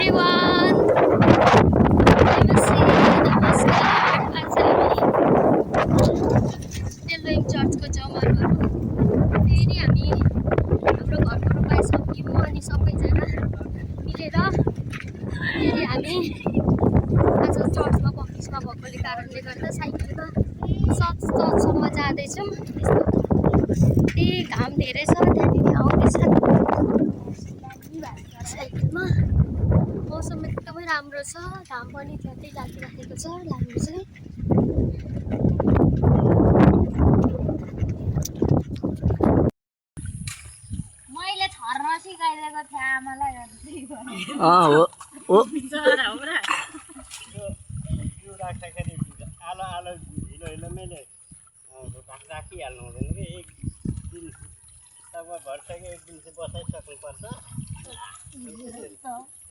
everyone. नमस्कार आज एलोइङ चर्चको जमारमा फेरि हामी हाम्रो घरको रोपाइ सक्यौँ अनि सबैजना मिलेर फेरि हामी आज चर्चमा बक्तिस्मा भएकोले कारणले गर्दा साइकलमा चर्चसम्म जाँदैछौँ। त्यही घाम धेरै छ त्यहाँनिर आउँदैछ साइकलमा। मौसम एकदमै राम्रो छ, घाम पनि त्यतै लागिराखेको छ लाग्नु चाहिँ। मैले छर्न सिकाइदिएको थिएँ आमालाई हो हो राख्दाखेरि आलो आलो हिलो हिलोमै राखिहाल्नु हुँदैन कि एक दिन तपाईँ भर्सके एक दिन चाहिँ बसाइसक्नुपर्छ।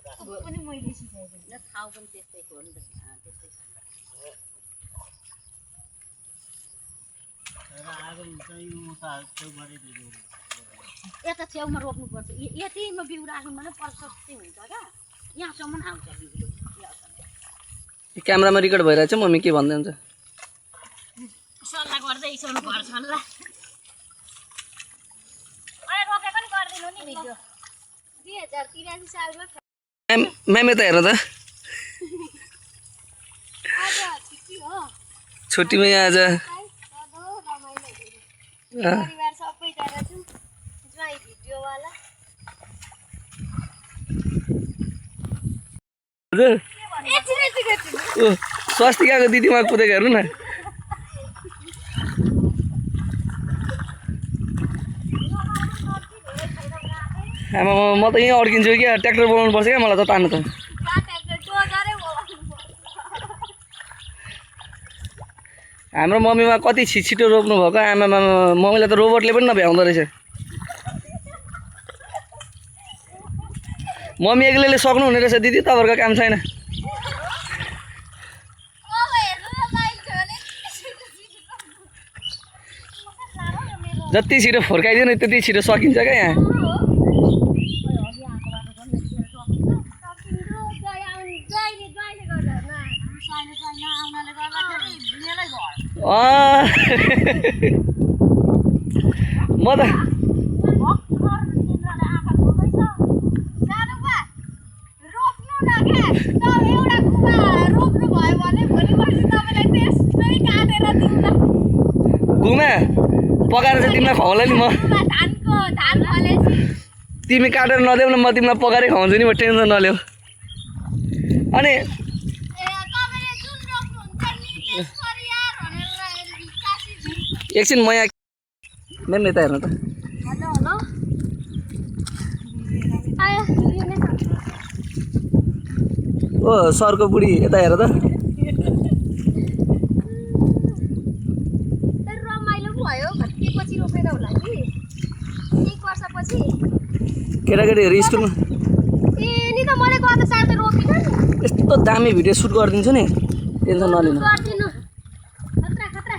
पनि मैले सिकाइदिएँ ठाउँ पनि त्यस्तै हो नि त त्यस्तै यता छेउमा रोप्नुपर्छ यतिमा बिउ राख्नु भने प्रशस्तै हुन्छ क्या यहाँसम्म आउँछ बिउ क्यामेरामा रेकर्ड भइरहेछ मम्मी के भन्दै हुन्छ सल्लाह गर्दै इसाउनु पर्छ होला। अहिले रोपे पनि गरिदिनु नि भिडियो 2083 सालमा म्याम यता हेर त छुट्टीमा यहाँ आज परिवार सबैजना छौँ ज्वाइँ भिडियोवाला। स्वास्तिकाको दिदीमा कुदेको हेर्नु न। आमा म त यहीँ अड्किन्छु क्या, ट्र्याक्टर बोलाउनु पर्छ क्या मलाई त तान्नु त। हाम्रो मम्मीमा कति छिटो रोप्नु भएको आमामा, मम्मीलाई त रोबोटले पनि नभ्याउँदो रहेछ। मम्मी एक्लैले सक्नुहुने रहेछ दिदी, तपाईँहरूको काम छैन। जति छिटो फोर्काइदियो नि त्यति छिटो सकिन्छ क्या यहाँ। म त घुमा पकाएर चाहिँ तिमीलाई खुवाउला नि म। तिमी काटेर नदेऊ न, म तिमीलाई पकाएरै खुवाउँछु नि, म टेन्सन नल्याऊ। अनि एकछिन म यहाँ मेन यता हेर्नु त। ओ सरको बुढी यता हेर त। रमाइलो पनि भयो कति पछि रोपेर होला कि 1 वर्षपछि। केटाकेटीहरू स्कुलमा ए नि त मैले गत साल त रोपिन नि। यस्तो दामी भिडियो सुट गरिदिन्छु नि, टेन्सन नलिनु। गर्दिनु खतरा खतरा।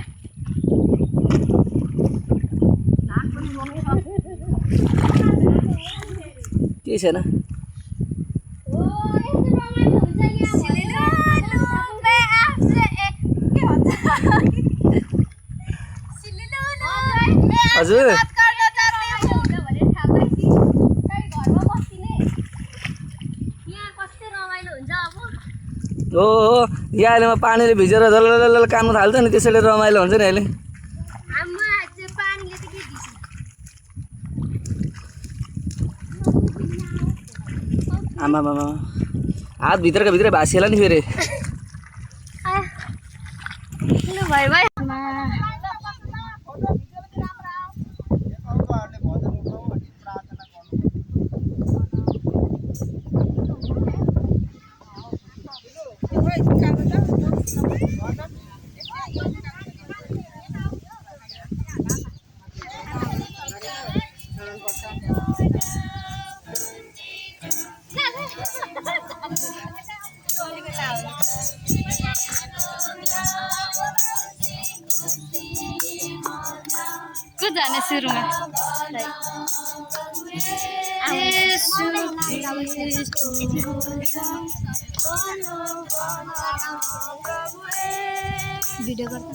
केही छैन। हजुर हो यहाँ अहिले पानीले भिजेर जल काम्नु थाल्छ नि, त्यसैले रमाइलो हुन्छ नि अहिले। आमा मामा हात भित्रका भित्रै भाँसिएला नि फेरि। को जाने सुरुमा भिडियो गर्दा